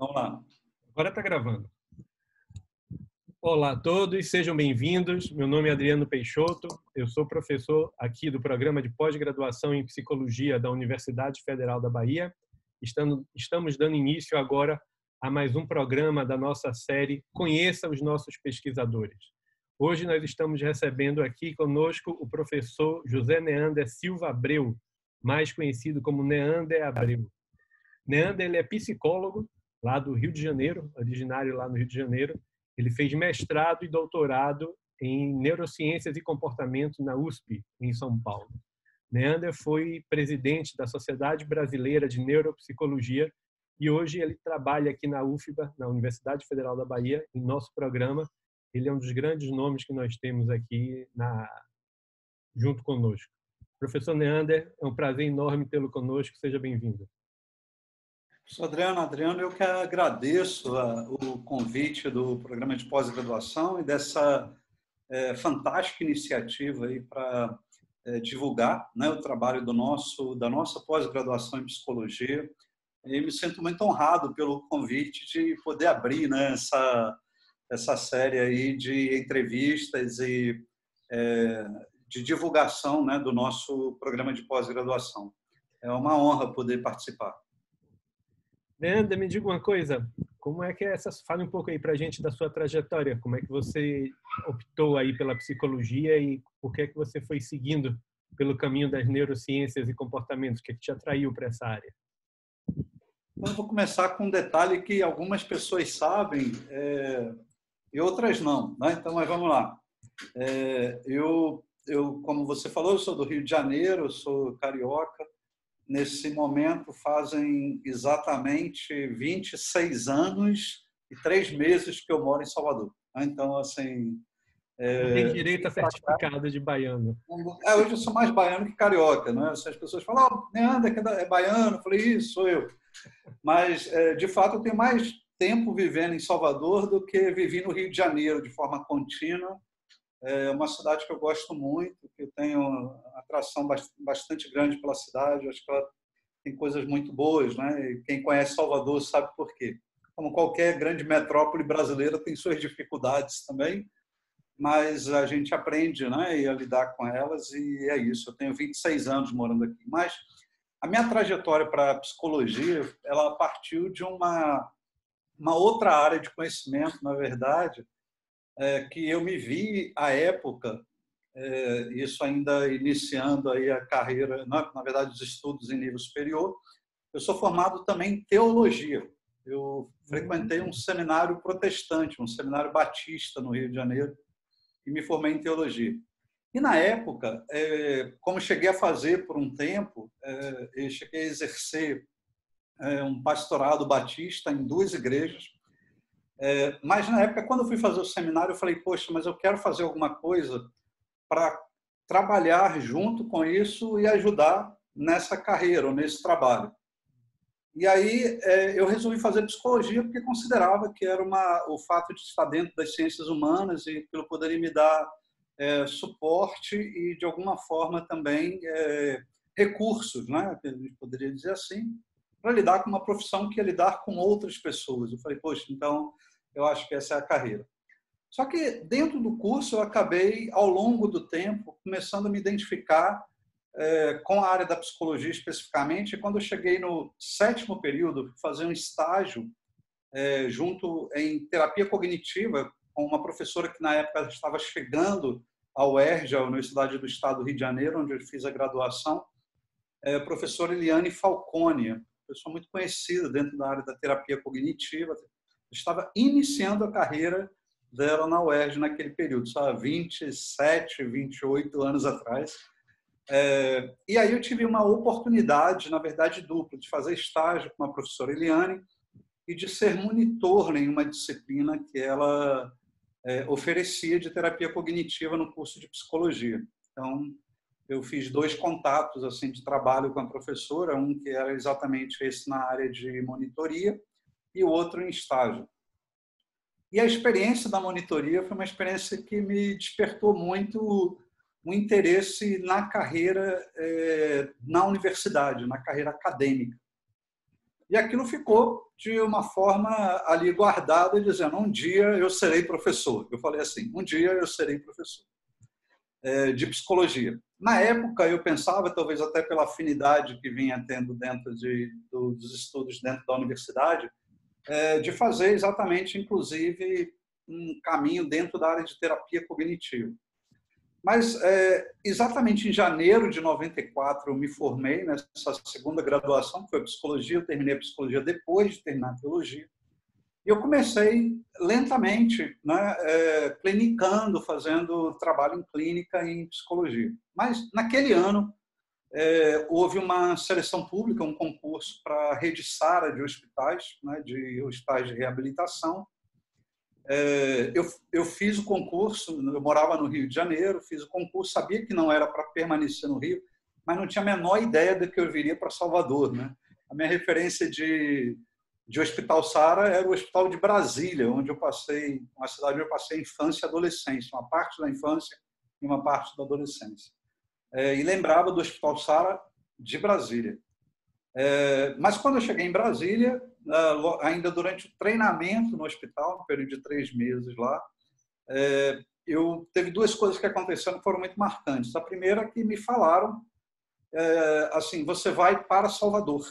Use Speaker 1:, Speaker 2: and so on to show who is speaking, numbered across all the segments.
Speaker 1: Vamos lá.
Speaker 2: Agora está gravando. Olá a todos, sejam bem-vindos. Meu nome é Adriano Peixoto, eu sou professor aqui do programa de pós-graduação em Psicologia da Universidade Federal da Bahia. Estamos dando início agora a mais um programa da nossa série Conheça os Nossos Pesquisadores. Hoje nós estamos recebendo aqui conosco o professor José Neander Silva Abreu, mais conhecido como Neander Abreu. Neander ele é psicólogo lá do Rio de Janeiro, originário lá no Rio de Janeiro. Ele fez mestrado e doutorado em Neurociências e Comportamento na USP, em São Paulo. Neander foi presidente da Sociedade Brasileira de Neuropsicologia e hoje ele trabalha aqui na UFBA, na Universidade Federal da Bahia, em nosso programa. Ele é um dos grandes nomes que nós temos aqui junto conosco. Professor Neander, é um prazer enorme tê-lo conosco. Seja bem-vindo.
Speaker 1: Sou Adriano, eu que agradeço o convite do programa de pós-graduação e dessa fantástica iniciativa aí para divulgar, né, o trabalho da nossa pós-graduação em psicologia. E me sinto muito honrado pelo convite de poder abrir, né, essa série aí de entrevistas e de divulgação, né, do nosso programa de pós-graduação. É uma honra poder participar.
Speaker 2: Neander, me diga uma coisa, como é que fale um pouco aí para a gente da sua trajetória, como é que você optou aí pela psicologia e por que é que você foi seguindo pelo caminho das neurociências e comportamentos, o que é que te atraiu para essa área?
Speaker 1: Então, eu vou começar com um detalhe que algumas pessoas sabem e outras não, né? Então, mas vamos lá. Eu, como você falou, eu sou do Rio de Janeiro, eu sou carioca. Nesse momento, fazem exatamente 26 anos e 3 meses que eu moro em Salvador. Então, assim...
Speaker 2: Tem direito a certificado de baiano.
Speaker 1: Hoje eu sou mais baiano que carioca, né? As pessoas falam, Neander, é baiano. Eu falei, isso, sou eu. Mas, de fato, eu tenho mais tempo vivendo em Salvador do que vivi no Rio de Janeiro de forma contínua. É uma cidade que eu gosto muito, que eu tenho atração bastante grande pela cidade. Acho que ela tem coisas muito boas, né? E quem conhece Salvador sabe por quê. Como qualquer grande metrópole brasileira, tem suas dificuldades também, mas a gente aprende, né, a lidar com elas, e é isso. Eu tenho 26 anos morando aqui. Mas a minha trajetória para a psicologia, ela partiu de uma outra área de conhecimento, na verdade, que eu me vi à época, isso ainda iniciando aí a carreira, na verdade, os estudos em nível superior. Eu sou formado também em teologia. Eu frequentei um seminário protestante, um seminário batista no Rio de Janeiro, e me formei em teologia. E, na época, como cheguei a fazer por um tempo, eu cheguei a exercer um pastorado batista em 2 igrejas. Mas, na época, quando eu fui fazer o seminário, eu falei, poxa, mas eu quero fazer alguma coisa para trabalhar junto com isso e ajudar nessa carreira, ou nesse trabalho. E aí eu resolvi fazer psicologia porque considerava que era o fato de estar dentro das ciências humanas e aquilo poderia me dar suporte e, de alguma forma, também recursos, né? A gente poderia dizer assim, para lidar com uma profissão que é lidar com outras pessoas. Eu falei, poxa, então eu acho que essa é a carreira. Só que, dentro do curso, eu acabei, ao longo do tempo, começando a me identificar com a área da psicologia especificamente. E quando eu cheguei no 7º período, fazer um estágio junto em terapia cognitiva com uma professora que, na época, estava chegando ao UERJ, a Universidade do Estado do Rio de Janeiro, onde eu fiz a graduação, a professora Eliane Falcone, pessoa muito conhecida dentro da área da terapia cognitiva. Eu estava iniciando a carreira dela na UERJ naquele período, só 27, 28 anos atrás. E aí eu tive uma oportunidade, na verdade dupla, de fazer estágio com a professora Eliane e de ser monitor em uma disciplina que ela oferecia de terapia cognitiva no curso de psicologia. Então, eu fiz 2 contatos assim de trabalho com a professora, um que era exatamente esse na área de monitoria e o outro em estágio. E a experiência da monitoria foi uma experiência que me despertou muito um interesse na carreira na universidade, na carreira acadêmica. E aquilo ficou de uma forma ali guardada, dizendo, um dia eu serei professor. Eu falei assim, um dia eu serei professor de psicologia. Na época, eu pensava, talvez até pela afinidade que vinha tendo dentro dos estudos dentro da universidade, de fazer exatamente, inclusive, um caminho dentro da área de terapia cognitiva. Mas, exatamente em janeiro de 94, eu me formei nessa segunda graduação, que foi psicologia. Eu terminei a psicologia depois de terminar a teologia. E eu comecei lentamente, né, clinicando, fazendo trabalho em clínica em psicologia. Mas, naquele ano, houve uma seleção pública, um concurso para a rede SARA de hospitais, né, de hospitais de reabilitação. Eu fiz o concurso, eu morava no Rio de Janeiro, fiz o concurso, sabia que não era para permanecer no Rio, mas não tinha a menor ideia de que eu viria para Salvador, né? A minha referência de Hospital SARA era o Hospital de Brasília, onde eu passei, uma cidade onde eu passei a infância e adolescência, uma parte da infância e uma parte da adolescência. E lembrava do Hospital SARA de Brasília. Mas quando eu cheguei em Brasília, ainda durante o treinamento no hospital, um período de 3 meses lá, teve 2 coisas que aconteceram que foram muito marcantes. A primeira é que me falaram, assim, você vai para Salvador.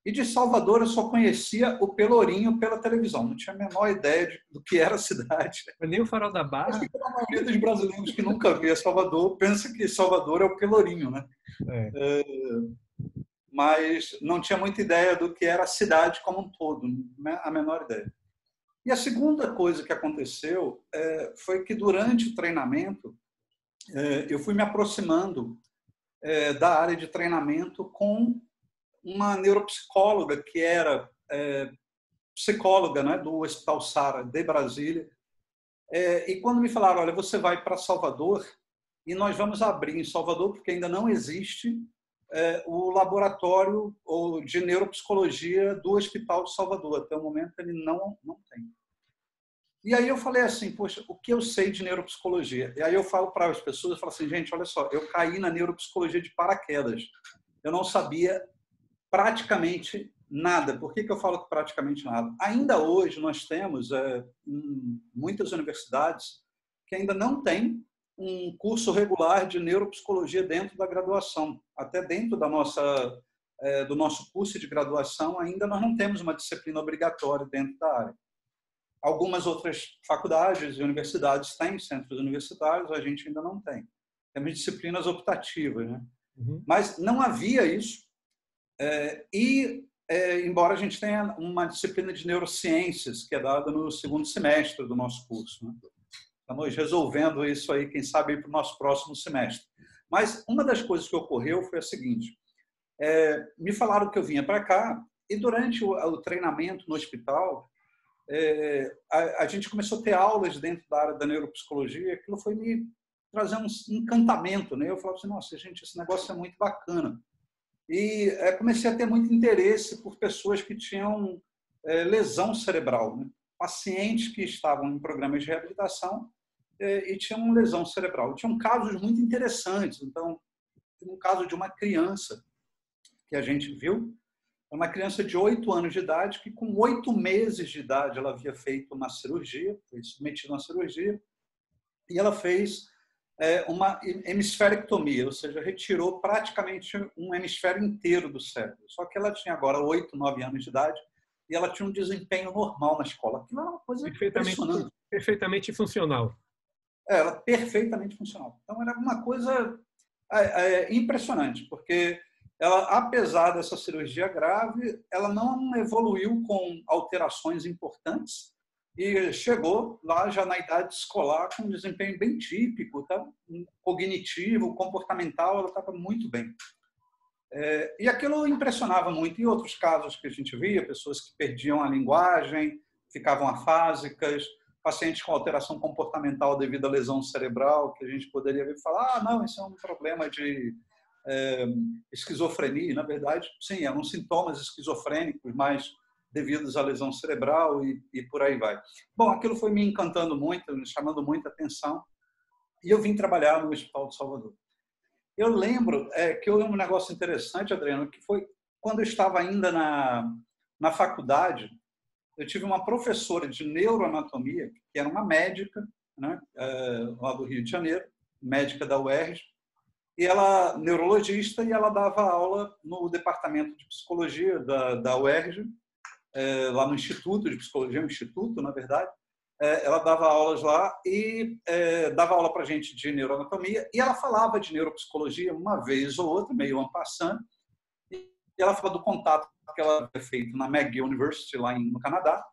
Speaker 1: E de Salvador eu só conhecia o Pelourinho pela televisão, não tinha a menor ideia do que era a cidade.
Speaker 2: Nem o Farol da Barra?
Speaker 1: Acho que a maioria dos brasileiros que nunca vê Salvador pensa que Salvador é o Pelourinho, né? Mas não tinha muita ideia do que era a cidade como um todo, a menor ideia. E a segunda coisa que aconteceu foi que, durante o treinamento, eu fui me aproximando da área de treinamento com uma neuropsicóloga que era psicóloga, né, do Hospital SARA de Brasília. E quando me falaram, olha, você vai para Salvador e nós vamos abrir em Salvador, porque ainda não existe o laboratório de neuropsicologia do Hospital de Salvador. Até o momento ele não tem. E aí eu falei assim, poxa, o que eu sei de neuropsicologia? E aí eu falo para as pessoas, eu falo assim, gente, olha só, eu caí na neuropsicologia de paraquedas. Eu não sabia praticamente nada. Por que eu falo praticamente nada? Ainda hoje nós temos muitas universidades que ainda não têm um curso regular de neuropsicologia dentro da graduação. Até dentro do nosso curso de graduação, ainda nós não temos uma disciplina obrigatória dentro da área. Algumas outras faculdades e universidades têm centros universitários, a gente ainda não tem. Temos disciplinas optativas, né? Mas não havia isso. Embora a gente tenha uma disciplina de neurociências, que é dada no 2º semestre do nosso curso, né? Estamos resolvendo isso aí, quem sabe, para o nosso próximo semestre. Mas uma das coisas que ocorreu foi a seguinte. Me falaram que eu vinha para cá e, durante o treinamento no hospital, a gente começou a ter aulas dentro da área da neuropsicologia. Aquilo foi me trazer um encantamento, né? Eu falava assim, nossa, gente, esse negócio é muito bacana. E comecei a ter muito interesse por pessoas que tinham lesão cerebral, né? Pacientes que estavam em programas de reabilitação e tinham lesão cerebral. Tinham casos muito interessantes. Então, um caso de uma criança que a gente viu, uma criança de 8 anos de idade, que com 8 meses de idade ela havia feito uma cirurgia, foi submetida a uma cirurgia, e ela fez uma hemisferectomia, ou seja, retirou praticamente um hemisfério inteiro do cérebro. Só que ela tinha agora 8, 9 anos de idade e ela tinha um desempenho normal na escola. Aquilo era uma coisa impressionante.
Speaker 2: Perfeitamente funcional.
Speaker 1: Ela perfeitamente funcional. Então, era uma coisa impressionante, porque ela, apesar dessa cirurgia grave, ela não evoluiu com alterações importantes e chegou lá já na idade escolar com um desempenho bem típico, tá? Cognitivo, comportamental, ela estava muito bem. E aquilo impressionava muito. Em outros casos que a gente via, pessoas que perdiam a linguagem, ficavam afásicas, pacientes com alteração comportamental devido à lesão cerebral, que a gente poderia ver e falar, não, isso é um problema de esquizofrenia. Na verdade, sim, eram sintomas esquizofrênicos, mas devidos à lesão cerebral e por aí vai. Bom, aquilo foi me encantando muito, me chamando muita atenção, e eu vim trabalhar no Hospital de Salvador. Eu lembro que houve um negócio interessante, Adriano, que foi quando eu estava ainda na faculdade, eu tive uma professora de neuroanatomia, que era uma médica, né, lá do Rio de Janeiro, médica da UERJ, e ela, neurologista, e ela dava aula no departamento de psicologia da UERJ, lá no Instituto de Psicologia, um instituto, na verdade. Ela dava aulas lá e dava aula para a gente de neuroanatomia, e ela falava de neuropsicologia uma vez ou outra, meio en passant, e ela falava do contato que ela havia feito na McGill University, lá no Canadá,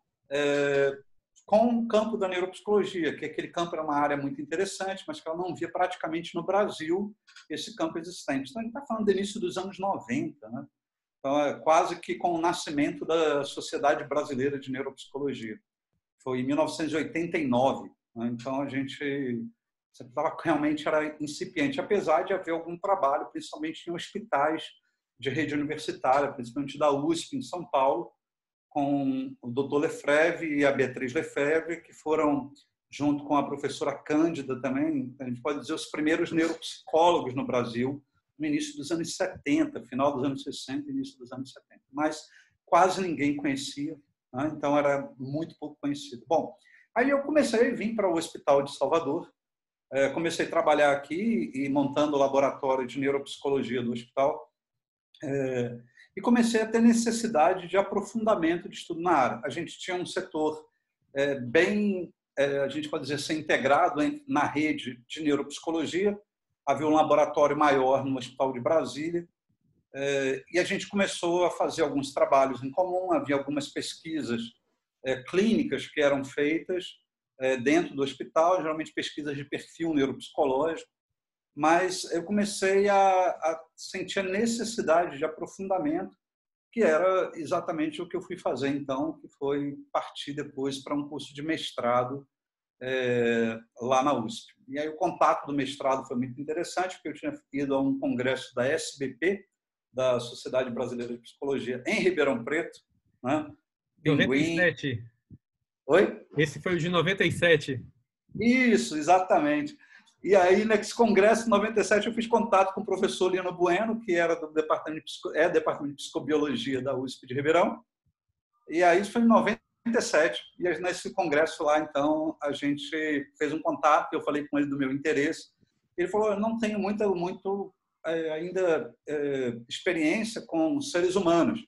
Speaker 1: com o campo da neuropsicologia, que aquele campo era uma área muito interessante, mas que ela não via praticamente no Brasil esse campo existente. Então, a gente está falando do início dos anos 90, né? Então, quase que com o nascimento da Sociedade Brasileira de Neuropsicologia. Foi em 1989. Né? Então, a gente realmente era incipiente, apesar de haver algum trabalho, principalmente em hospitais de rede universitária, principalmente da USP, em São Paulo, com o Dr. Lefebvre e a Beatriz Lefebvre, que foram, junto com a professora Cândida também, a gente pode dizer, os primeiros neuropsicólogos no Brasil, no início dos anos 70, final dos anos 60, início dos anos 70. Mas quase ninguém conhecia, né? Então era muito pouco conhecido. Bom, aí eu comecei a vir para o Hospital de Salvador, comecei a trabalhar aqui e montando o laboratório de neuropsicologia do hospital, e comecei a ter necessidade de aprofundamento de estudo na área. A gente tinha um setor bem, a gente pode dizer, ser integrado na rede de neuropsicologia. Havia um laboratório maior no Hospital de Brasília, e a gente começou a fazer alguns trabalhos em comum. Havia algumas pesquisas clínicas que eram feitas dentro do hospital, geralmente pesquisas de perfil neuropsicológico, mas eu comecei a sentir a necessidade de aprofundamento, que era exatamente o que eu fui fazer, então, que foi partir depois para um curso de mestrado lá na USP. E aí o contato do mestrado foi muito interessante, porque eu tinha ido a um congresso da SBP, da Sociedade Brasileira de Psicologia, em Ribeirão Preto, né?
Speaker 2: 97.
Speaker 1: Oi?
Speaker 2: Esse foi o de 97.
Speaker 1: Isso, exatamente. E aí, nesse congresso, em 97, eu fiz contato com o professor Lino Bueno, que era do departamento de Psicobiologia da USP de Ribeirão. E aí, isso foi em 97. E nesse congresso lá, então, a gente fez um contato, eu falei com ele do meu interesse. Ele falou, eu não tenho muito ainda experiência com seres humanos.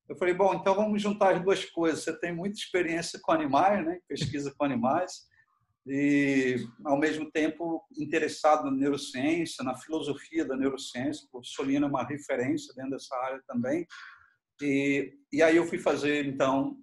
Speaker 1: Eu falei, bom, então vamos juntar as duas coisas. Você tem muita experiência com animais, né? Pesquisa com animais, e, ao mesmo tempo, interessado na neurociência, na filosofia da neurociência. O professor Lino é uma referência dentro dessa área também. E aí eu fui fazer, então,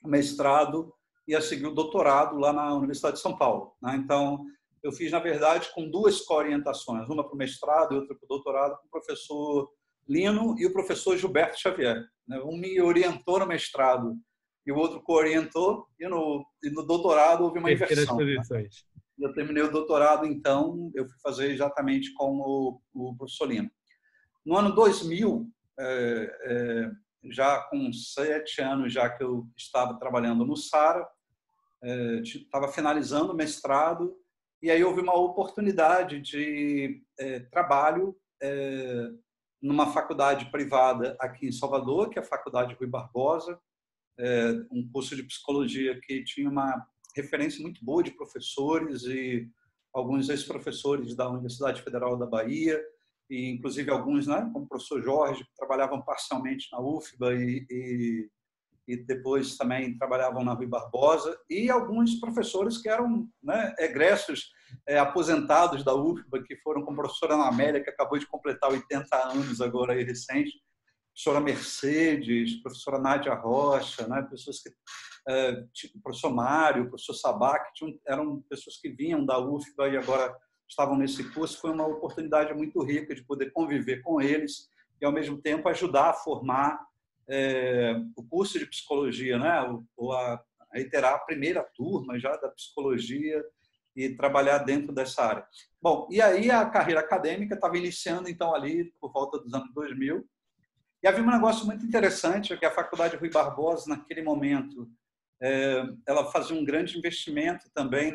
Speaker 1: mestrado e a seguir o doutorado lá na Universidade de São Paulo, né? Então, eu fiz, na verdade, com duas co-orientações, uma para o mestrado e outra para o doutorado, com o professor Lino e o professor Gilberto Xavier. Um me orientou no mestrado e o outro co-orientou, e no doutorado houve uma inversão. Né? Eu terminei o doutorado, então, eu fui fazer exatamente como o professor Lino. No ano 2000, já com 7 anos já que eu estava trabalhando no SARA, estava finalizando o mestrado, e aí houve uma oportunidade de trabalho numa faculdade privada aqui em Salvador, que é a Faculdade Rui Barbosa, um curso de psicologia que tinha uma referência muito boa de professores e alguns ex-professores da Universidade Federal da Bahia, e inclusive alguns, né, como o professor Jorge, que trabalhavam parcialmente na UFBA e depois também trabalhavam na Rui Barbosa, e alguns professores que eram, né, egressos aposentados da UFBA, que foram, como a professora Ana Amélia, que acabou de completar 80 anos agora, aí, recente, professora Mercedes, professora Nádia Rocha, né, pessoas que, professor Mário, professor Sabac, eram pessoas que vinham da UFBA e agora estavam nesse curso. Foi uma oportunidade muito rica de poder conviver com eles e, ao mesmo tempo, ajudar a formar o curso de psicologia, né? A reiterar a primeira turma já da psicologia e trabalhar dentro dessa área. Bom, e aí a carreira acadêmica estava iniciando, então, ali por volta dos anos 2000, e havia um negócio muito interessante, que a Faculdade Rui Barbosa, naquele momento, ela fazia um grande investimento também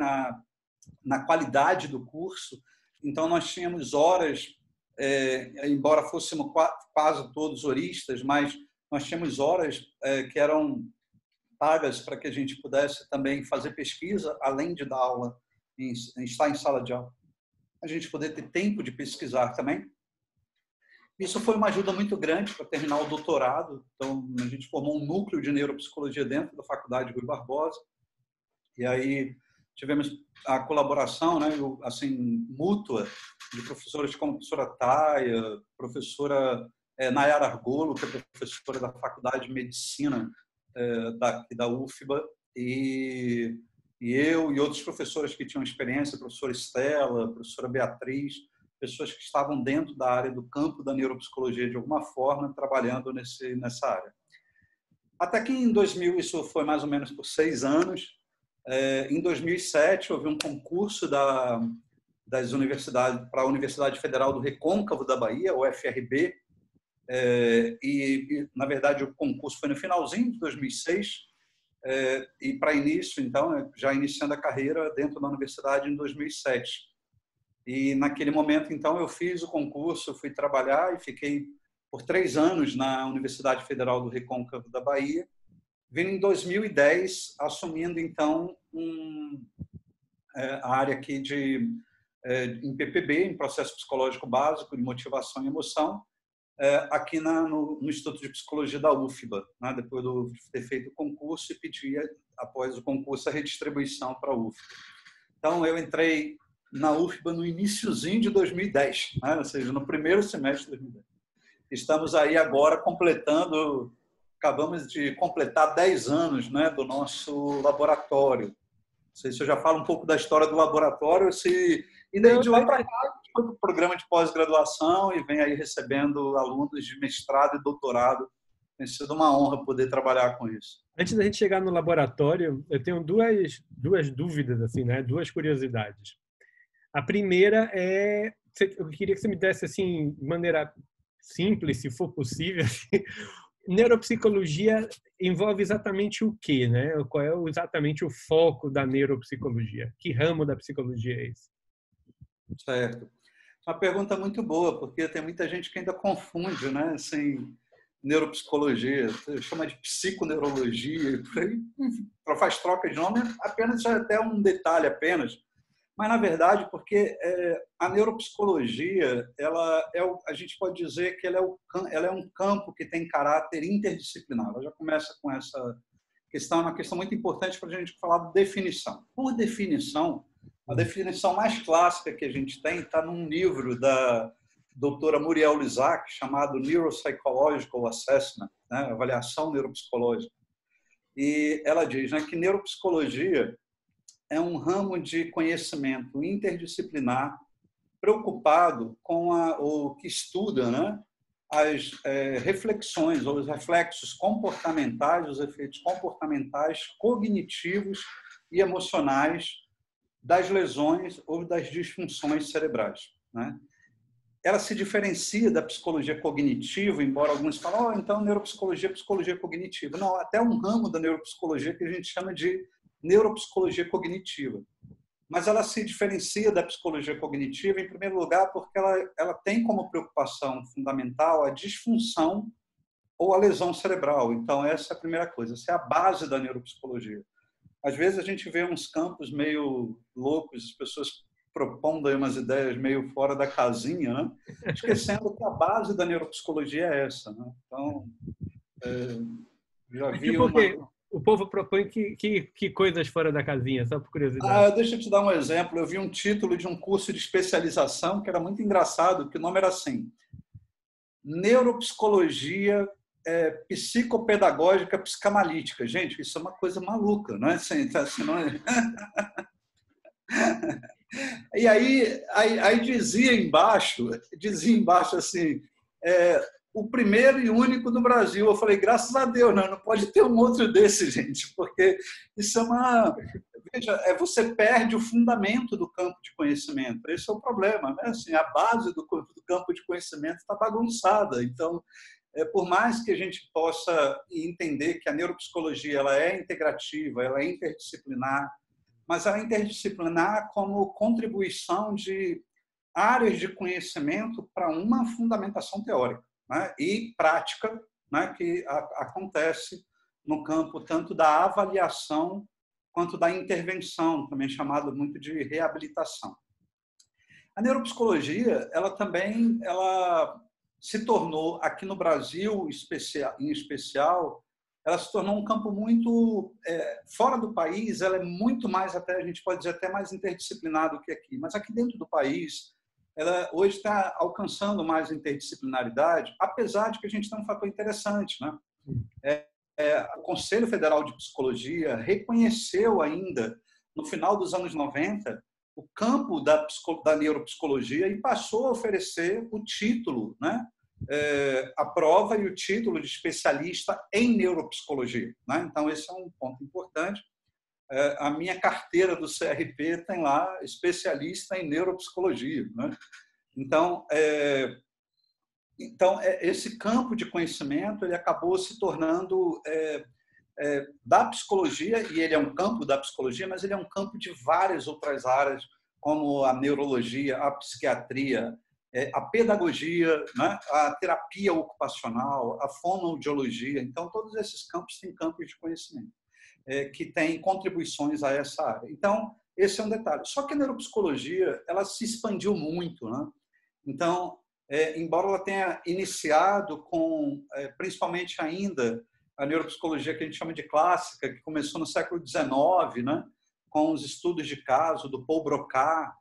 Speaker 1: na qualidade do curso. Então, nós tínhamos horas, embora fôssemos quase todos horistas, mas nós tínhamos horas que eram pagas para que a gente pudesse também fazer pesquisa, além de dar aula, estar em sala de aula. A gente poder ter tempo de pesquisar também. Isso foi uma ajuda muito grande para terminar o doutorado. Então, a gente formou um núcleo de neuropsicologia dentro da Faculdade Rui Barbosa. E aí tivemos a colaboração, né, assim, mútua de professores como a professora Taia, professora Nayara Argolo, que é professora da Faculdade de Medicina da UFBA, e eu e outros professores que tinham experiência, a professora Estela, a professora Beatriz, pessoas que estavam dentro da área do campo da neuropsicologia de alguma forma, trabalhando nessa área. Até que em 2000, isso foi mais ou menos por 6 anos, em 2007 houve um concurso das universidades para a Universidade Federal do Recôncavo da Bahia, o UFRB, e na verdade o concurso foi no finalzinho de 2006, e para início, então, já iniciando a carreira dentro da universidade em 2007. E naquele momento, então, eu fiz o concurso, fui trabalhar e fiquei por 3 anos na Universidade Federal do Recôncavo da Bahia, vindo em 2010, assumindo, então, a área aqui em PPB, em Processo Psicológico Básico de Motivação e Emoção, aqui no Instituto de Psicologia da UFBA, né? Depois de ter feito o concurso e pedir, após o concurso, a redistribuição para a UFBA. Então, eu entrei na UFBA no iniciozinho de 2010, né? Ou seja, no primeiro semestre de 2010. Estamos aí agora acabamos de completar 10 anos, né, do nosso laboratório. Não sei se eu já falo um pouco da história do laboratório, e daí de lá para cá, a gente foi para o programa de pós-graduação e vem aí recebendo alunos de mestrado e doutorado. Tem sido uma honra poder trabalhar com isso.
Speaker 2: Antes da gente chegar no laboratório, eu tenho duas dúvidas, assim, né? 2 curiosidades. A primeira eu queria que você me desse, assim, de maneira simples, se for possível, assim, neuropsicologia envolve exatamente o quê, né? Qual é exatamente o foco da neuropsicologia? Que ramo da psicologia é esse?
Speaker 1: Certo. Uma pergunta muito boa, porque tem muita gente que ainda confunde, né? Assim, neuropsicologia, chama de psiconeurologia, faz troca de nome, apenas até um detalhe apenas. Mas, na verdade, porque a neuropsicologia, a gente pode dizer que ela é um campo que tem caráter interdisciplinar. Ela já começa com essa questão, uma questão muito importante para a gente falar de definição. Por definição, a definição mais clássica que a gente tem está num livro da doutora Muriel Lizac, chamado Neuropsychological Assessment, né? Avaliação neuropsicológica. E ela diz, né, que neuropsicologia é um ramo de conhecimento interdisciplinar preocupado com o que estuda, né, as reflexões ou os reflexos comportamentais, os efeitos comportamentais, cognitivos e emocionais das lesões ou das disfunções cerebrais, né? Ela se diferencia da psicologia cognitiva, embora alguns falem, então neuropsicologia é psicologia cognitiva. Não, até um ramo da neuropsicologia que a gente chama de neuropsicologia cognitiva. Mas ela se diferencia da psicologia cognitiva, em primeiro lugar, porque ela tem como preocupação fundamental a disfunção ou a lesão cerebral. Então, essa é a primeira coisa, essa é a base da neuropsicologia. Às vezes a gente vê uns campos meio loucos, as pessoas propondo aí umas ideias meio fora da casinha, né? Esquecendo que a base da neuropsicologia é essa, né? Então, já vi
Speaker 2: O povo propõe que coisas fora da casinha, só por curiosidade.
Speaker 1: Deixa eu te dar um exemplo. Eu vi um título de um curso de especialização que era muito engraçado, que o nome era assim: Neuropsicologia Psicopedagógica Psicanalítica. Gente, isso é uma coisa maluca, não é? Assim, não é... E aí dizia embaixo assim, o primeiro e único do Brasil. Eu falei, graças a Deus, não pode ter um outro desse, gente, porque isso é uma... Veja, você perde o fundamento do campo de conhecimento. Esse é o problema, né? Assim, a base do campo de conhecimento está bagunçada. Então, por mais que a gente possa entender que a neuropsicologia ela é integrativa, ela é interdisciplinar, mas ela é interdisciplinar como contribuição de áreas de conhecimento para uma fundamentação teórica, né, e prática né, que acontece no campo tanto da avaliação quanto da intervenção, também chamado muito de reabilitação. A neuropsicologia, ela se tornou, aqui no Brasil em especial, ela se tornou um campo muito fora do país, ela é muito mais, até a gente pode dizer, até mais interdisciplinado que aqui. Mas aqui dentro do país, ela hoje está alcançando mais interdisciplinaridade, apesar de que a gente tem um fator interessante, né? O Conselho Federal de Psicologia reconheceu ainda, no final dos anos 90, o campo da neuropsicologia e passou a oferecer o título, né? A prova e o título de especialista em neuropsicologia, né? Então, esse é um ponto importante. A minha carteira do CRP tem lá especialista em neuropsicologia, né? Então, esse campo de conhecimento ele acabou se tornando da psicologia, e ele é um campo da psicologia, mas ele é um campo de várias outras áreas, como a neurologia, a psiquiatria, a pedagogia, né? A terapia ocupacional, a fonoaudiologia. Então, todos esses campos têm campos de conhecimento que têm contribuições a essa área. Então, esse é um detalhe. Só que a neuropsicologia ela se expandiu muito, né? Então, embora ela tenha iniciado com, principalmente ainda, a neuropsicologia que a gente chama de clássica, que começou no século XIX, né? Com os estudos de caso do Paul Broca,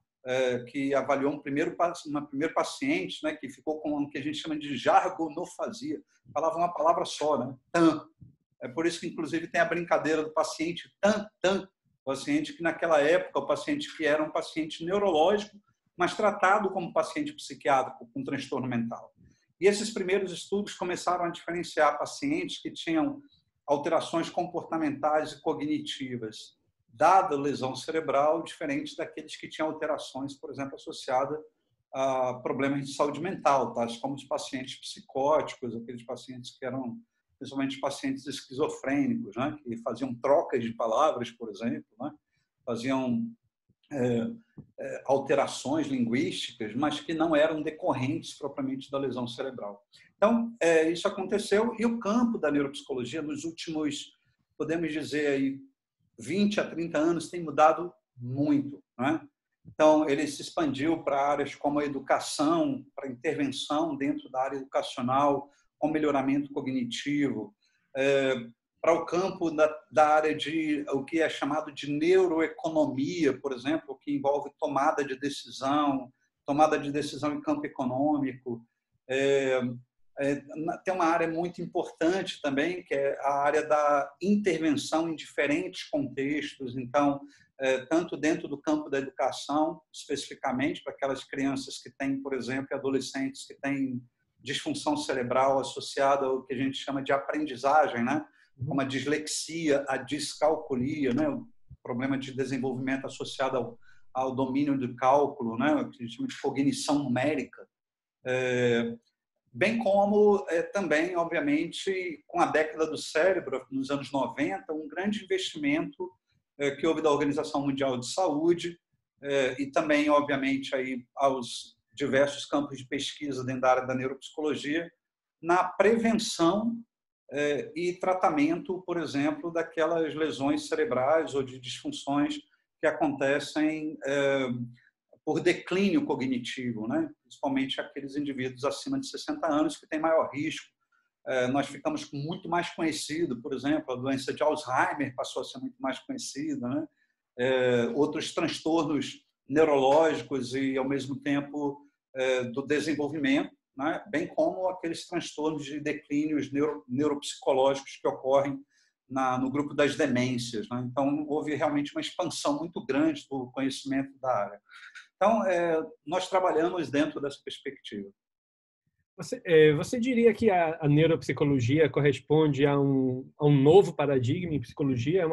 Speaker 1: que avaliou uma primeira paciente, né? Que ficou com o que a gente chama de jargonofasia, falava uma palavra só, né? TAN. É por isso que, inclusive, tem a brincadeira do paciente TAN, paciente que, naquela época, o paciente que era um paciente neurológico, mas tratado como paciente psiquiátrico com transtorno mental. E esses primeiros estudos começaram a diferenciar pacientes que tinham alterações comportamentais e cognitivas, dada a lesão cerebral, diferente daqueles que tinham alterações, por exemplo, associadas a problemas de saúde mental, tais como os pacientes psicóticos, aqueles pacientes que eram principalmente pacientes esquizofrênicos, né, que faziam trocas de palavras, por exemplo, né, faziam alterações linguísticas, mas que não eram decorrentes propriamente da lesão cerebral. Então, isso aconteceu e o campo da neuropsicologia nos últimos, podemos dizer, aí, 20 a 30 anos tem mudado muito, né? Então, ele se expandiu para áreas como a educação, para intervenção dentro da área educacional, com melhoramento cognitivo, para o campo da área de o que é chamado de neuroeconomia, por exemplo, que envolve tomada de decisão em campo econômico. Tem uma área muito importante também, que é a área da intervenção em diferentes contextos. Então, tanto dentro do campo da educação, especificamente para aquelas crianças que têm, por exemplo, adolescentes que têm disfunção cerebral associada ao que a gente chama de aprendizagem, né? Como a dislexia, a descalculia, né? O problema de desenvolvimento associado ao domínio do cálculo, né? O que a gente chama de cognição numérica. Bem como também, obviamente, com a década do cérebro, nos anos 90, um grande investimento que houve da Organização Mundial de Saúde e também, obviamente, aí aos diversos campos de pesquisa dentro da área da neuropsicologia, na prevenção e tratamento, por exemplo, daquelas lesões cerebrais ou de disfunções que acontecem por declínio cognitivo, né? Principalmente aqueles indivíduos acima de 60 anos que têm maior risco. Nós ficamos muito mais conhecido, por exemplo, a doença de Alzheimer passou a ser muito mais conhecida, né? Outros transtornos neurológicos e, ao mesmo tempo, do desenvolvimento, né? Bem como aqueles transtornos de declínios neuropsicológicos que ocorrem no grupo das demências, né? Então, houve realmente uma expansão muito grande do conhecimento da área. Então, nós trabalhamos dentro dessa perspectiva.
Speaker 2: Você diria que a neuropsicologia corresponde a um novo paradigma em psicologia?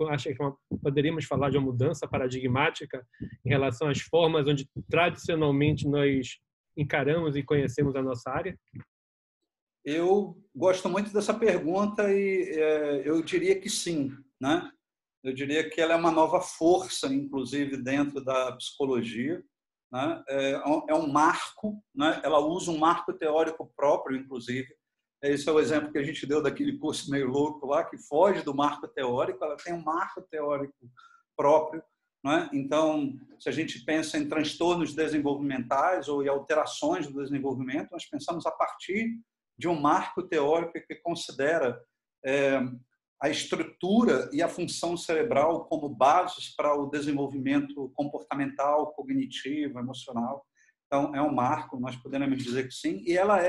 Speaker 2: Acha que poderíamos falar de uma mudança paradigmática em relação às formas onde tradicionalmente nós encaramos e conhecemos a nossa área?
Speaker 1: Eu gosto muito dessa pergunta e eu diria que sim, né? Eu diria que ela é uma nova força, inclusive, dentro da psicologia, né? É um marco, né? Ela usa um marco teórico próprio, inclusive, Esse é o exemplo que a gente deu daquele curso meio louco lá, que foge do marco teórico, ela tem um marco teórico próprio, não é? Então, se a gente pensa em transtornos desenvolvimentais ou em alterações do desenvolvimento, nós pensamos a partir de um marco teórico que considera a estrutura e a função cerebral como bases para o desenvolvimento comportamental, cognitivo, emocional. Então, é um marco, nós podemos dizer que sim, e ela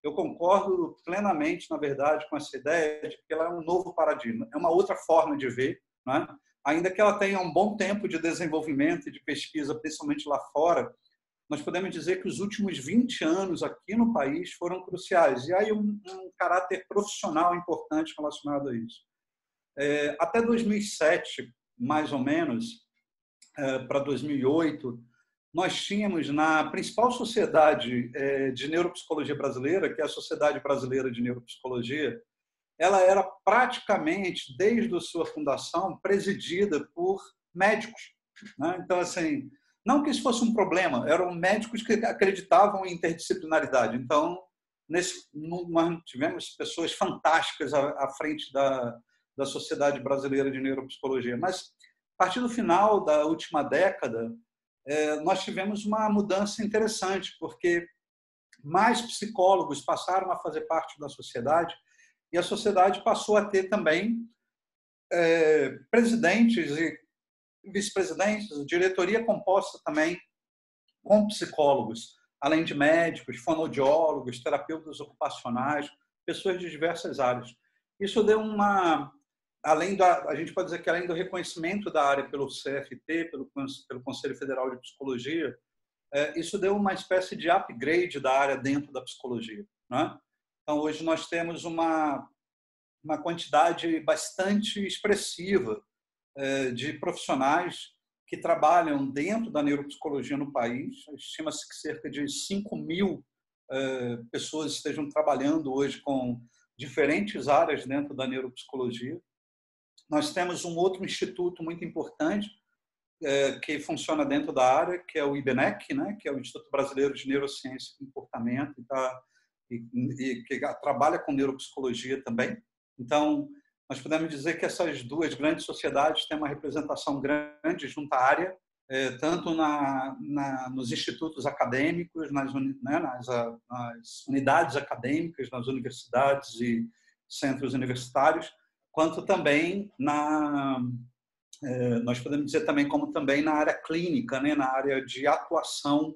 Speaker 1: eu concordo plenamente, na verdade, com essa ideia de que ela é um novo paradigma, é uma outra forma de ver, né? Ainda que ela tenha um bom tempo de desenvolvimento e de pesquisa, principalmente lá fora, nós podemos dizer que os últimos 20 anos aqui no país foram cruciais. E aí um caráter profissional importante relacionado a isso. Até 2007, mais ou menos, para 2008, nós tínhamos na principal sociedade de neuropsicologia brasileira, que é a Sociedade Brasileira de Neuropsicologia, ela era praticamente, desde a sua fundação, presidida por médicos, né? Então, assim, não que isso fosse um problema, eram médicos que acreditavam em interdisciplinaridade. Então, nós tivemos pessoas fantásticas à frente da Sociedade Brasileira de Neuropsicologia. Mas, a partir do final da última década, nós tivemos uma mudança interessante, porque mais psicólogos passaram a fazer parte da sociedade e a sociedade passou a ter também presidentes e vice-presidentes, diretoria composta também com psicólogos, além de médicos, fonoaudiólogos, terapeutas ocupacionais, pessoas de diversas áreas. Isso deu a gente pode dizer que além do reconhecimento da área pelo CFP, pelo Conselho Federal de Psicologia, isso deu uma espécie de upgrade da área dentro da psicologia, né? Então, hoje nós temos uma quantidade bastante expressiva de profissionais que trabalham dentro da neuropsicologia no país. Estima-se que cerca de 5.000 pessoas estejam trabalhando hoje com diferentes áreas dentro da neuropsicologia. Nós temos um outro instituto muito importante que funciona dentro da área, que é o IBNEC, né, que é o Instituto Brasileiro de Neurociência e Comportamento, e que trabalha com neuropsicologia também. Então, nós podemos dizer que essas duas grandes sociedades têm uma representação grande junto à área, tanto nos institutos acadêmicos, nas unidades acadêmicas, nas universidades e centros universitários, quanto também nós podemos dizer também como também na área clínica, né, na área de atuação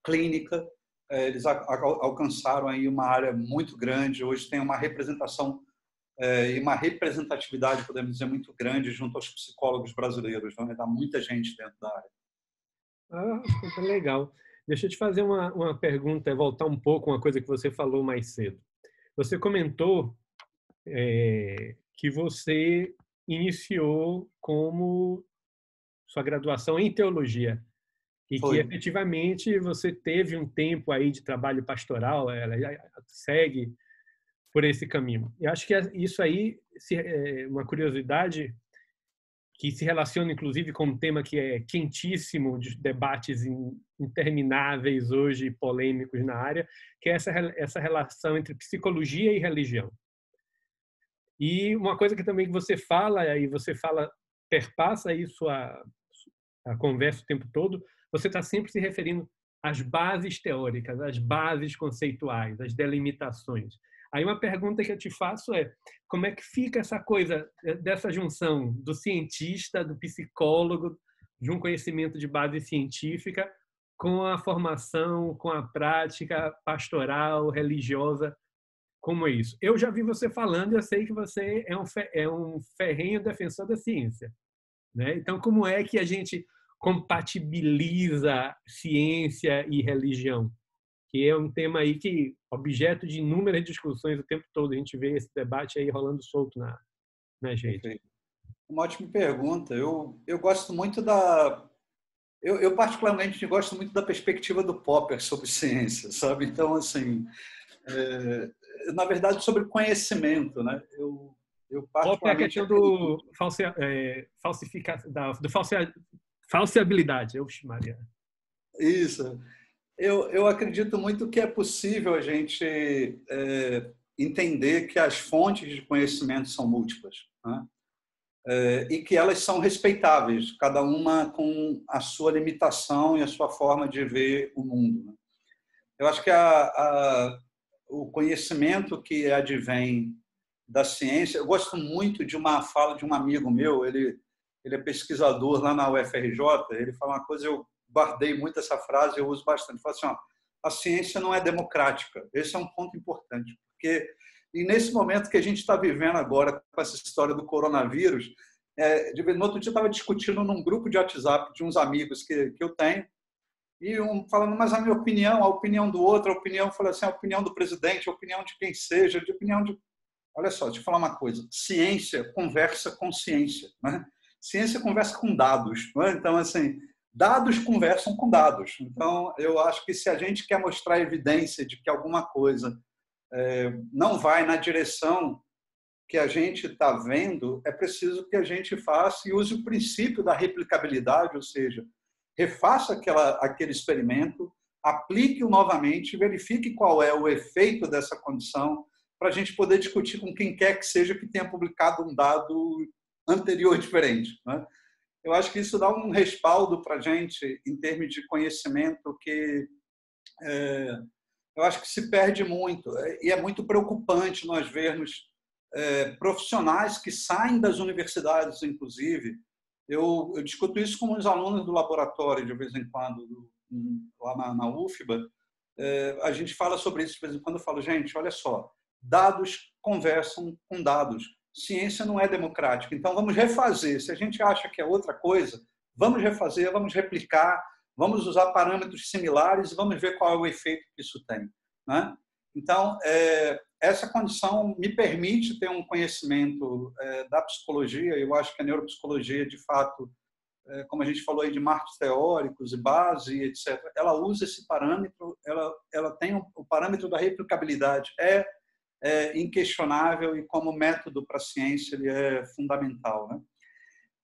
Speaker 1: clínica. Eles alcançaram aí uma área muito grande. Hoje tem uma representação e uma representatividade, podemos dizer, muito grande junto aos psicólogos brasileiros. Então, dá muita gente dentro da área.
Speaker 2: Super legal. Deixa eu te fazer uma pergunta, voltar um pouco uma coisa que você falou mais cedo. Você comentou que você iniciou como sua graduação em teologia e que efetivamente você teve um tempo aí de trabalho pastoral, ela segue por esse caminho. Eu acho que isso aí é uma curiosidade que se relaciona inclusive com um tema que é quentíssimo, de debates intermináveis hoje, polêmicos na área, que é essa relação entre psicologia e religião. E uma coisa que também você fala, perpassa isso a conversa o tempo todo, você está sempre se referindo às bases teóricas, às bases conceituais, às delimitações. Aí uma pergunta que eu te faço é: como é que fica essa coisa dessa junção do cientista, do psicólogo, de um conhecimento de base científica, com a formação, com a prática pastoral, religiosa? Como é isso? Eu já vi você falando e eu sei que você é um ferrenho defensor da ciência, né? Então, como é que a gente compatibiliza ciência e religião? Que é um tema aí que objeto de inúmeras discussões o tempo todo. A gente vê esse debate aí rolando solto na gente.
Speaker 1: Uma ótima pergunta. Eu gosto muito eu particularmente gosto muito da perspectiva do Popper sobre ciência, sabe? Então, assim, na verdade, sobre conhecimento, né? Eu
Speaker 2: particularmente... a questão do falseabilidade. Maria.
Speaker 1: Isso. Eu acredito muito que é possível a gente entender que as fontes de conhecimento são múltiplas, né? E que elas são respeitáveis, cada uma com a sua limitação e a sua forma de ver o mundo, né? Eu acho que o conhecimento que advém da ciência... Eu gosto muito de uma fala de um amigo meu, ele é pesquisador lá na UFRJ, ele fala uma coisa, eu guardei muito essa frase, eu uso bastante. Ele fala assim, ó, a ciência não é democrática. Esse é um ponto importante, porque e nesse momento que a gente está vivendo agora com essa história do coronavírus, no outro dia eu estava discutindo num grupo de WhatsApp de uns amigos que eu tenho, e um falando, mas a minha opinião, a opinião do outro, a opinião, falei assim, a opinião do presidente, a opinião de quem seja, de opinião de... Olha só, deixa eu falar uma coisa, ciência conversa com ciência, né? Ciência conversa com dados, né? Então, assim, dados conversam com dados. Então, eu acho que se a gente quer mostrar evidência de que alguma coisa não vai na direção que a gente está vendo, é preciso que a gente faça e use o princípio da replicabilidade, ou seja, refaça aquele experimento, aplique-o novamente, verifique qual é o efeito dessa condição, para a gente poder discutir com quem quer que seja que tenha publicado um dado anterior diferente, né? Eu acho que isso dá um respaldo para a gente em termos de conhecimento que eu acho que se perde muito. E é muito preocupante nós vermos profissionais que saem das universidades, inclusive. Eu discuto isso com os alunos do laboratório, de vez em quando, lá na UFBA. A gente fala sobre isso de vez em quando. Eu falo, gente, olha só, dados conversam com dados. Ciência não é democrática. Então, vamos refazer. Se a gente acha que é outra coisa, vamos refazer, vamos replicar, vamos usar parâmetros similares e vamos ver qual é o efeito que isso tem, né? Então, essa condição me permite ter um conhecimento da psicologia. Eu acho que a neuropsicologia, de fato, como a gente falou aí de marcos teóricos e base, etc., ela usa esse parâmetro, ela tem o parâmetro da replicabilidade. É inquestionável e como método para a ciência ele é fundamental, né?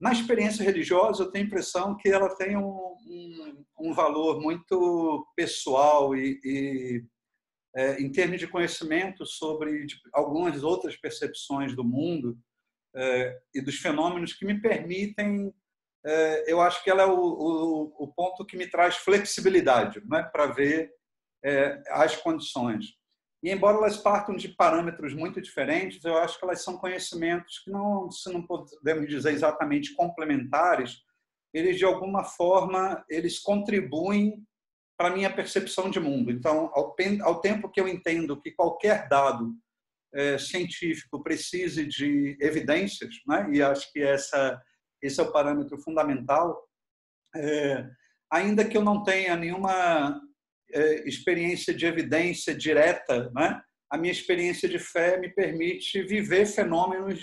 Speaker 1: Na experiência religiosa, eu tenho a impressão que ela tem um valor muito pessoal e em termos de conhecimento sobre algumas outras percepções do mundo e dos fenômenos que me permitem, eu acho que ela é o ponto que me traz flexibilidade, né, para ver as condições. E, embora elas partam de parâmetros muito diferentes, eu acho que elas são conhecimentos que, se não podemos dizer exatamente complementares, eles, de alguma forma, eles contribuem para a minha percepção de mundo. Então, ao tempo que eu entendo que qualquer dado científico precise de evidências, né, e acho que esse é o parâmetro fundamental, ainda que eu não tenha nenhuma experiência de evidência direta, né? A minha experiência de fé me permite viver fenômenos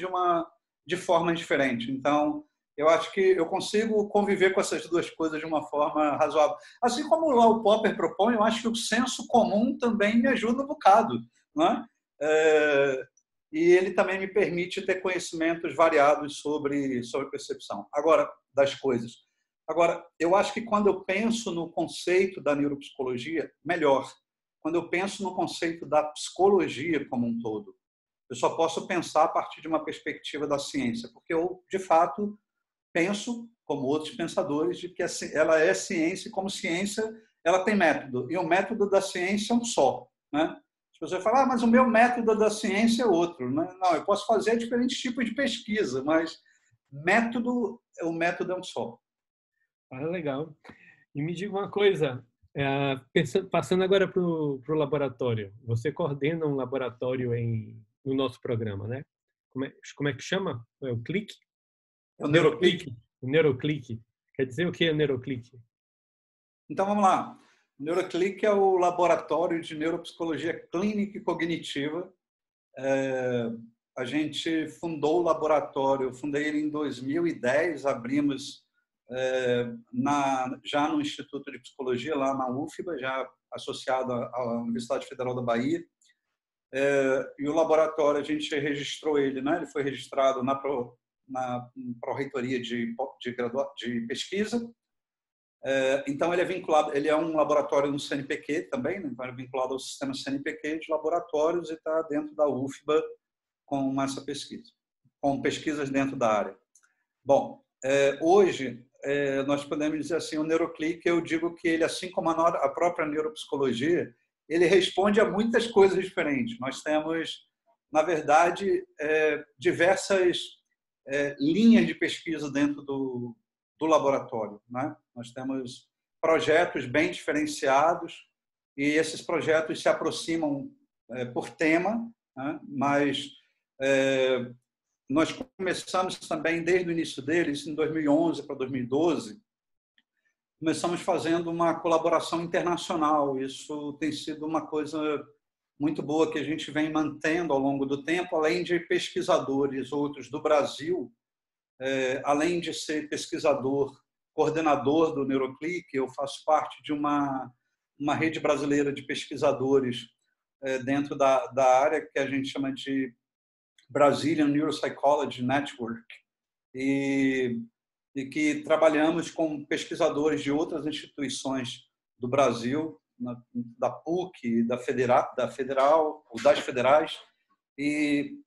Speaker 1: de forma diferente. Então, eu acho que eu consigo conviver com essas duas coisas de uma forma razoável. Assim como lá o Popper propõe, eu acho que o senso comum também me ajuda um bocado, né? E ele também me permite ter conhecimentos variados sobre percepção. Agora, das coisas. Agora, eu acho que quando eu penso no conceito da neuropsicologia, melhor. Quando eu penso no conceito da psicologia como um todo, eu só posso pensar a partir de uma perspectiva da ciência, porque eu, de fato, penso, como outros pensadores, de que ela é ciência e, como ciência, ela tem método. E o método da ciência é um só, né? As pessoas falam, mas o meu método da ciência é outro, né? Não, eu posso fazer diferentes tipos de pesquisa, mas o método é um só.
Speaker 2: Ah, legal. E me diga uma coisa, passando agora para o laboratório. Você coordena um laboratório no nosso programa, né? Como é que chama? É o CLIC?
Speaker 1: É o Neuroclick.
Speaker 2: O Neuroclick. Quer dizer o que é Neuroclick?
Speaker 1: Então, vamos lá. O Neuroclick é o laboratório de neuropsicologia clínica e cognitiva. A gente fundou o laboratório, fundei ele em 2010, abrimos já no Instituto de Psicologia, lá na UFBA, já associado à Universidade Federal da Bahia. E o laboratório, a gente registrou ele, né? Ele foi registrado na Pró-Reitoria de Pesquisa. Então, ele é vinculado, ele é um laboratório no CNPq também, né? Então, ele é vinculado ao sistema CNPq de laboratórios e está dentro da UFBA com essa pesquisa, com pesquisas dentro da área. Bom, hoje, nós podemos dizer assim, o NeuroClick, eu digo que ele, assim como a própria neuropsicologia, ele responde a muitas coisas diferentes. Nós temos, na verdade, diversas linhas de pesquisa dentro do laboratório, né? Nós temos projetos bem diferenciados e esses projetos se aproximam por tema, né? Mas nós começamos também, desde o início deles, em 2011 para 2012, começamos fazendo uma colaboração internacional. Isso tem sido uma coisa muito boa que a gente vem mantendo ao longo do tempo, além de pesquisadores outros do Brasil. Além de ser pesquisador, coordenador do NeuroClick, eu faço parte de uma rede brasileira de pesquisadores dentro da área que a gente chama de Brazilian Neuropsychology Network, e que trabalhamos com pesquisadores de outras instituições do Brasil, da PUC, da Federal, ou das federais, e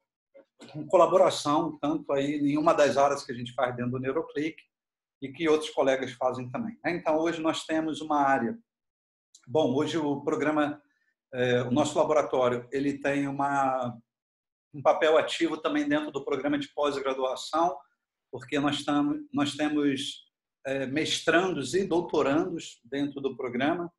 Speaker 1: com colaboração, tanto aí em uma das áreas que a gente faz dentro do NeuroClick e que outros colegas fazem também. Então, hoje nós temos uma área. Bom, hoje o programa, o nosso laboratório, ele tem um papel ativo também dentro do programa de pós-graduação, porque nós temos mestrandos e doutorandos dentro do programa.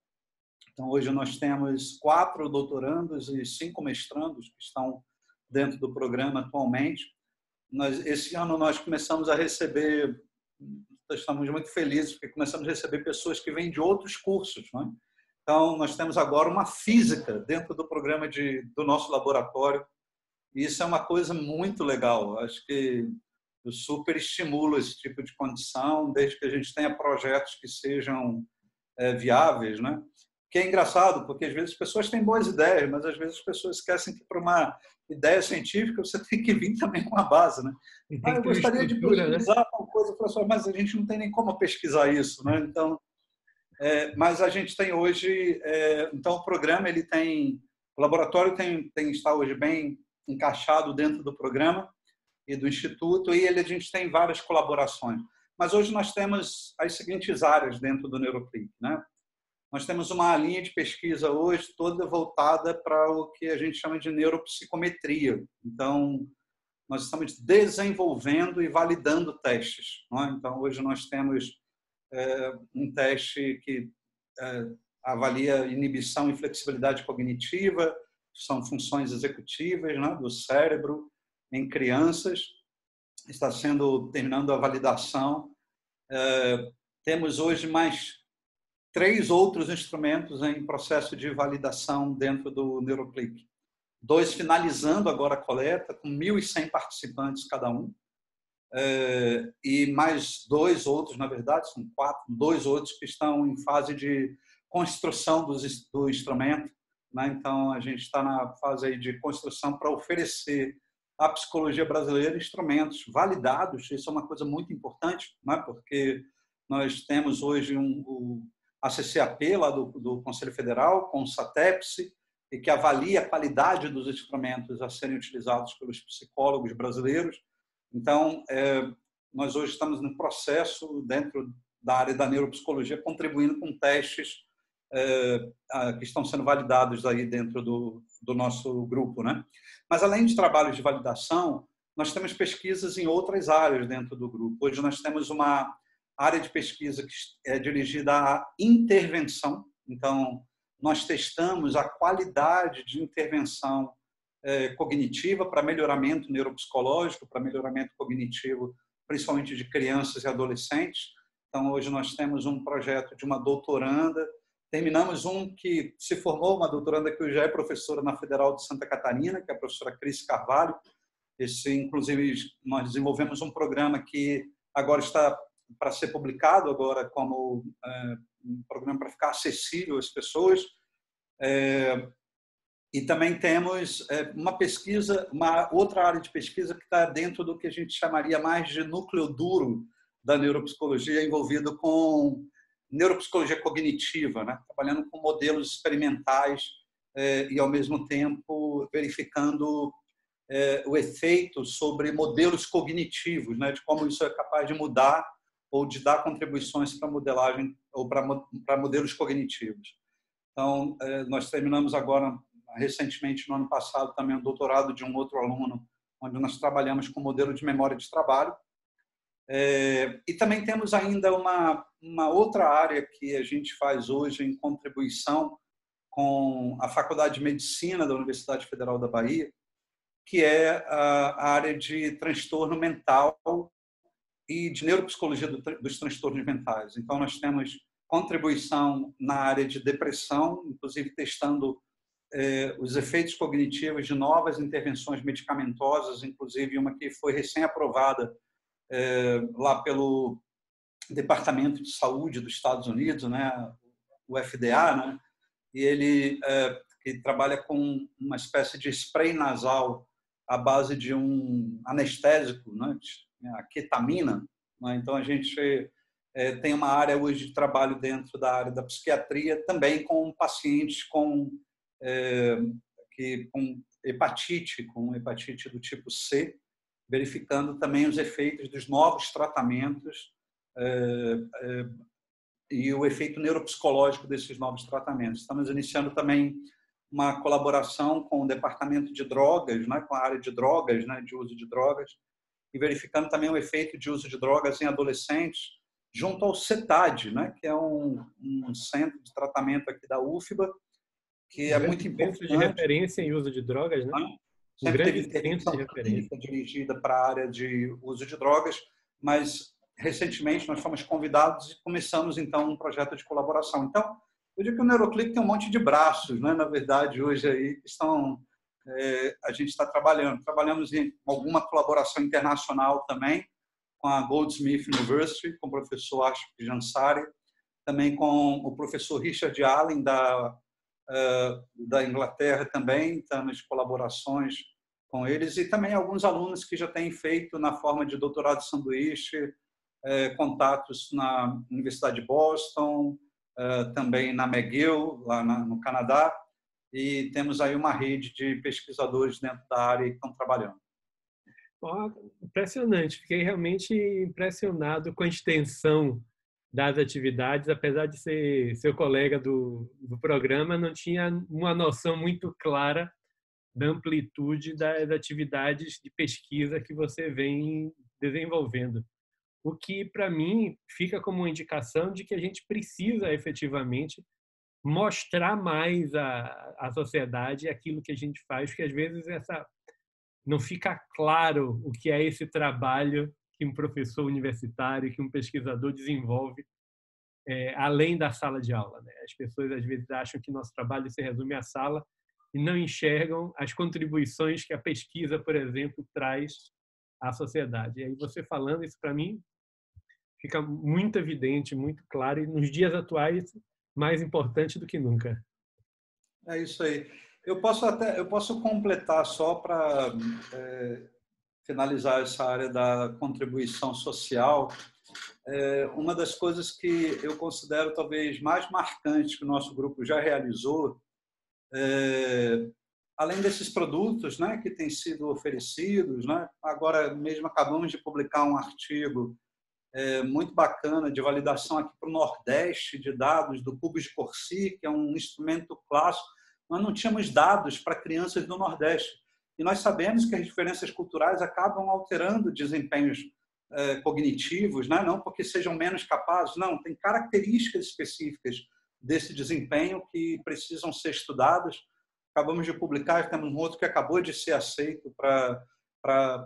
Speaker 1: Então, hoje nós temos 4 doutorandos e 5 mestrandos que estão dentro do programa atualmente. Esse ano nós começamos a receber, estamos muito felizes, porque começamos a receber pessoas que vêm de outros cursos, né? Então, nós temos agora uma física dentro do programa do nosso laboratório, e isso é uma coisa muito legal. Acho que eu super estimulo esse tipo de condição, desde que a gente tenha projetos que sejam viáveis, né? Que é engraçado, porque às vezes as pessoas têm boas ideias, mas às vezes as pessoas esquecem que para uma ideia científica você tem que vir também com a base, né? Eu gostaria de pesquisar uma coisa, professor, mas a gente não tem nem como pesquisar isso, né? Então, mas a gente tem hoje, então o programa ele tem, o laboratório está hoje bem encaixado dentro do programa e do instituto, e a gente tem várias colaborações. Mas hoje nós temos as seguintes áreas dentro do NeuroClick, né? Nós temos uma linha de pesquisa hoje toda voltada para o que a gente chama de neuropsicometria. Então, nós estamos desenvolvendo e validando testes, não é? Então, hoje nós temos um teste que avalia inibição e flexibilidade cognitiva, são funções executivas, né, do cérebro em crianças. Está terminando a validação. Temos hoje mais 3 outros instrumentos em processo de validação dentro do NeuroClick. 2 finalizando agora a coleta, com 1.100 participantes cada um. E mais 2 outros, na verdade, são 2 outros que estão em fase de construção do instrumento, né? Então, a gente está na fase aí de construção para oferecer à psicologia brasileira instrumentos validados. Isso é uma coisa muito importante, né? Porque nós temos hoje a CCAP, lá do Conselho Federal, com o SATEPSE, e que avalia a qualidade dos instrumentos a serem utilizados pelos psicólogos brasileiros. Então, nós hoje estamos no processo, dentro da área da neuropsicologia, contribuindo com testes que estão sendo validados aí dentro do nosso grupo, né? Mas, além de trabalhos de validação, nós temos pesquisas em outras áreas dentro do grupo. Hoje nós temos uma área de pesquisa que é dirigida à intervenção. Então, nós testamos a qualidade de intervenção cognitiva para melhoramento neuropsicológico, para melhoramento cognitivo, principalmente de crianças e adolescentes. Então, hoje nós temos um projeto de uma doutoranda. Terminamos um que se formou, uma doutoranda que já é professora na Federal de Santa Catarina, que é a professora Cris Carvalho. Inclusive, nós desenvolvemos um programa que agora está para ser publicado agora como um programa para ficar acessível às pessoas. E também temos uma pesquisa, uma outra área de pesquisa que está dentro do que a gente chamaria mais de núcleo duro da neuropsicologia, envolvido com neuropsicologia cognitiva, né? Trabalhando com modelos experimentais e, ao mesmo tempo, verificando o efeito sobre modelos cognitivos, né? De como isso é capaz de mudar ou de dar contribuições para modelagem ou para modelos cognitivos. Então, nós terminamos agora, recentemente, no ano passado, também um doutorado de um outro aluno, onde nós trabalhamos com modelo de memória de trabalho. E também temos ainda uma outra área que a gente faz hoje em contribuição com a Faculdade de Medicina da Universidade Federal da Bahia, que é a área de transtorno mental e de neuropsicologia dos transtornos mentais. Então, nós temos contribuição na área de depressão, inclusive testando os efeitos cognitivos de novas intervenções medicamentosas, inclusive uma que foi recém-aprovada lá pelo Departamento de Saúde dos Estados Unidos, né, o FDA, né, e ele que trabalha com uma espécie de spray nasal à base de um anestésico, né, a ketamina. Né? Então, a gente tem uma área hoje de trabalho dentro da área da psiquiatria, também com pacientes com hepatite do tipo C, verificando também os efeitos dos novos tratamentos e o efeito neuropsicológico desses novos tratamentos. Estamos iniciando também uma colaboração com o departamento de drogas, né, com a área de drogas, né, de uso de drogas, e verificando também o efeito de uso de drogas em adolescentes, junto ao CETAD, né, que é um centro de tratamento aqui da UFBA, que é muito importante.
Speaker 2: Centro de referência em uso de drogas, né?
Speaker 1: Sempre teve intervenção clínica dirigida para a área de uso de drogas, mas recentemente nós fomos convidados e começamos então um projeto de colaboração. Então, eu digo que o Neuroclip tem um monte de braços, né? Na verdade, hoje aí estão a gente está trabalhamos em alguma colaboração internacional também com a Goldsmith University, com o professor Ashok Jansari, também com o professor Richard Allen da Inglaterra também, estamos em colaborações com eles, e também alguns alunos que já têm feito na forma de doutorado de sanduíche, contatos na Universidade de Boston, também na McGill, lá no Canadá, e temos aí uma rede de pesquisadores dentro da área que estão trabalhando.
Speaker 2: Impressionante, fiquei realmente impressionado com a extensão das atividades, apesar de ser seu colega do programa, não tinha uma noção muito clara da amplitude das atividades de pesquisa que você vem desenvolvendo. O que, para mim, fica como uma indicação de que a gente precisa efetivamente mostrar mais à sociedade aquilo que a gente faz, porque às vezes não fica claro o que é esse trabalho que um professor universitário, que um pesquisador desenvolve além da sala de aula, né? As pessoas às vezes acham que nosso trabalho se resume à sala e não enxergam as contribuições que a pesquisa, por exemplo, traz à sociedade. E aí você falando isso para mim fica muito evidente, muito claro, e nos dias atuais mais importante do que nunca.
Speaker 1: É isso aí. Eu posso completar só para finalizar essa área da contribuição social. Uma das coisas que eu considero talvez mais marcantes que o nosso grupo já realizou, além desses produtos, né, que têm sido oferecidos, né, agora mesmo acabamos de publicar um artigo muito bacana de validação aqui para o Nordeste de dados do Cubos de Corsi, que é um instrumento clássico. Nós não tínhamos dados para crianças do Nordeste. E nós sabemos que as diferenças culturais acabam alterando desempenhos cognitivos, né? Não porque sejam menos capazes, não. Tem características específicas desse desempenho que precisam ser estudadas. Acabamos de publicar, temos um outro que acabou de ser aceito para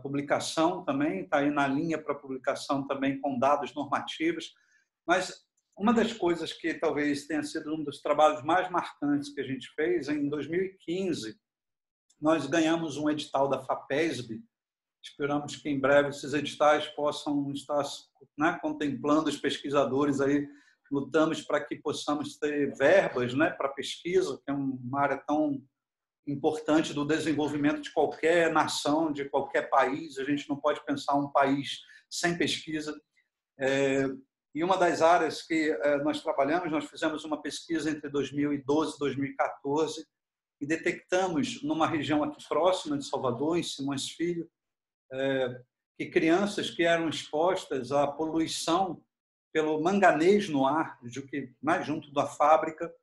Speaker 1: publicação também, está aí na linha para publicação também com dados normativos. Mas uma das coisas que talvez tenha sido um dos trabalhos mais marcantes que a gente fez, em 2015, nós ganhamos um edital da FAPESB. Esperamos que em breve esses editais possam estar, né, contemplando os pesquisadores aí. Lutamos para que possamos ter verbas, né, para pesquisa, que é uma área tão importante do desenvolvimento de qualquer nação, de qualquer país. A gente não pode pensar um país sem pesquisa. E uma das áreas que nós trabalhamos, nós fizemos uma pesquisa entre 2012 e 2014 e detectamos numa região aqui próxima de Salvador, em Simões Filho, que crianças que eram expostas à poluição pelo manganês no ar, mais junto da fábrica,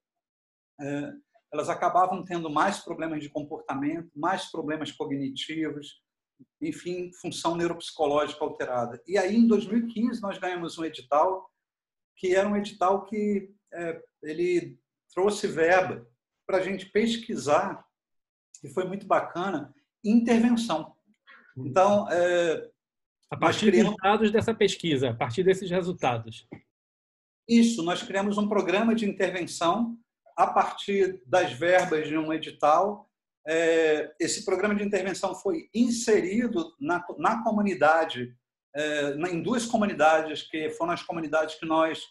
Speaker 1: elas acabavam tendo mais problemas de comportamento, mais problemas cognitivos, enfim, função neuropsicológica alterada. E aí, em 2015, nós ganhamos um edital, que era um edital que ele trouxe verba para a gente pesquisar, e foi muito bacana, intervenção. Então,
Speaker 2: a partir dos dados dessa pesquisa, a partir desses resultados.
Speaker 1: Isso, nós criamos um programa de intervenção a partir das verbas de um edital. Esse programa de intervenção foi inserido na comunidade, em 2 comunidades, que foram as comunidades que nós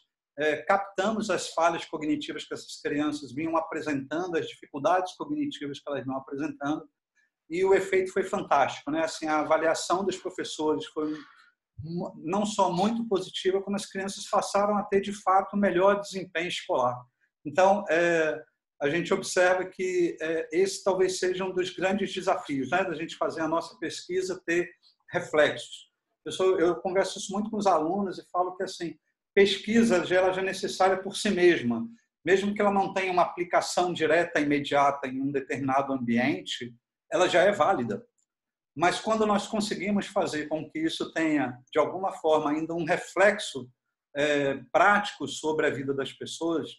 Speaker 1: captamos as falhas cognitivas que essas crianças vinham apresentando, as dificuldades cognitivas que elas vinham apresentando, e o efeito foi fantástico, né? Assim, a avaliação dos professores foi não só muito positiva, como as crianças passaram a ter, de fato, melhor desempenho escolar. Então, a gente observa que esse talvez seja um dos grandes desafios, né, da gente fazer a nossa pesquisa ter reflexos. Eu converso isso muito com os alunos e falo que assim, pesquisa ela já é necessária por si mesma, mesmo que ela não tenha uma aplicação direta, imediata em um determinado ambiente, ela já é válida. Mas quando nós conseguimos fazer com que isso tenha, de alguma forma, ainda um reflexo prático sobre a vida das pessoas,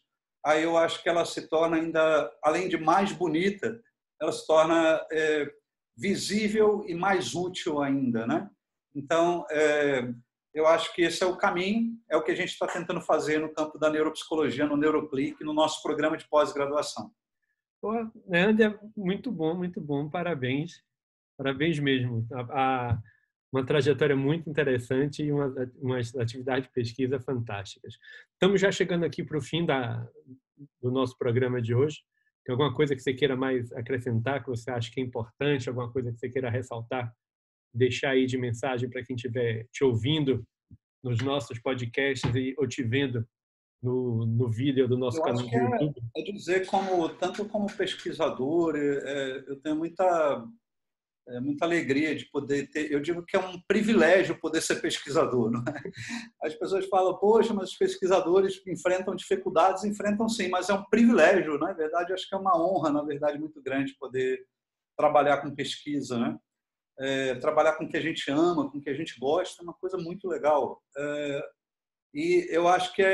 Speaker 1: aí eu acho que ela se torna ainda, além de mais bonita, ela se torna visível e mais útil ainda, né? Então, eu acho que esse é o caminho, é o que a gente está tentando fazer no campo da neuropsicologia, no Neuroclick, no nosso programa de pós-graduação.
Speaker 2: André, muito bom, parabéns. Parabéns mesmo. Uma trajetória muito interessante e umas atividades de pesquisa fantásticas. Estamos já chegando aqui para o fim do nosso programa de hoje. Tem alguma coisa que você queira mais acrescentar, que você acha que é importante, alguma coisa que você queira ressaltar, deixar aí de mensagem para quem estiver te ouvindo nos nossos podcasts ou te vendo no vídeo do nosso canal do YouTube?
Speaker 1: É dizer, tanto como pesquisador, eu tenho muita alegria de poder ter. Eu digo que é um privilégio poder ser pesquisador, não é? As pessoas falam, poxa, mas os pesquisadores enfrentam dificuldades, enfrentam sim, mas é um privilégio, na verdade, acho que é uma honra, na verdade, muito grande poder trabalhar com pesquisa, né? Trabalhar com o que a gente ama, com o que a gente gosta, é uma coisa muito legal. E eu acho que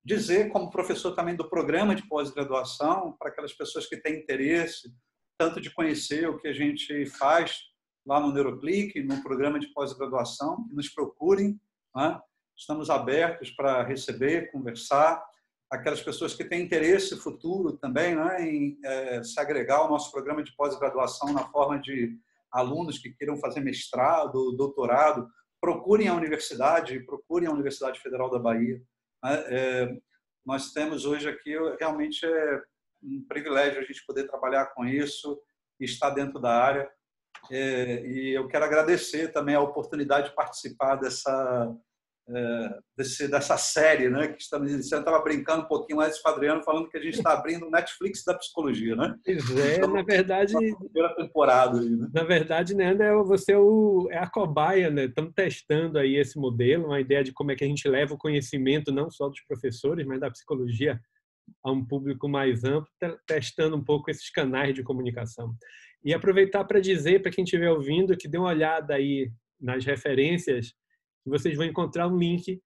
Speaker 1: dizer, como professor também do programa de pós-graduação, para aquelas pessoas que têm interesse, tanto de conhecer o que a gente faz lá no Neuroclick, no programa de pós-graduação, que nos procurem, né? Estamos abertos para receber, conversar. Aquelas pessoas que têm interesse futuro também, né, em se agregar ao nosso programa de pós-graduação na forma de alunos que queiram fazer mestrado, doutorado, procurem a Universidade Federal da Bahia. Nós temos hoje aqui, realmente um privilégio a gente poder trabalhar com isso e estar dentro da área. E eu quero agradecer também a oportunidade de participar dessa série, né, que estamos iniciando. Eu estava brincando um pouquinho mais com o Adriano, falando que a gente está abrindo o Netflix da psicologia, né?
Speaker 2: Pois então, na verdade...
Speaker 1: primeira temporada aí, né?
Speaker 2: Na verdade, né, André, você é a cobaia, né? Estamos testando aí esse modelo, uma ideia de como é que a gente leva o conhecimento não só dos professores, mas da psicologia a um público mais amplo, testando um pouco esses canais de comunicação. E aproveitar para dizer para quem estiver ouvindo que dê uma olhada aí nas referências, que vocês vão encontrar um link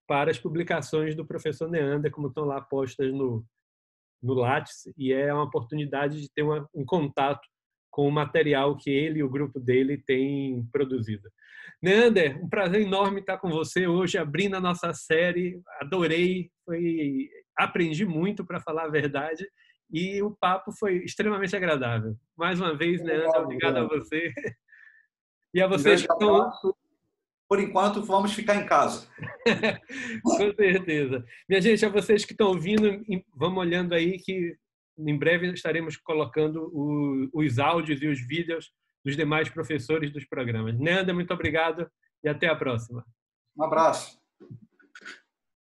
Speaker 2: para as publicações do professor Neander, como estão lá postas no Lattes, e é uma oportunidade de ter um contato com o material que ele e o grupo dele têm produzido. Neander, um prazer enorme estar com você hoje, abrindo a nossa série. Adorei, aprendi muito, para falar a verdade, e o papo foi extremamente agradável. Mais uma vez, Neander, obrigado a você. E a vocês que estão...
Speaker 1: Por enquanto, vamos ficar em casa.
Speaker 2: Com certeza. Minha gente, a vocês que estão ouvindo, vamos olhando aí que em breve estaremos colocando os áudios e os vídeos dos demais professores dos programas. Neander, muito obrigado e até a próxima.
Speaker 1: Um abraço.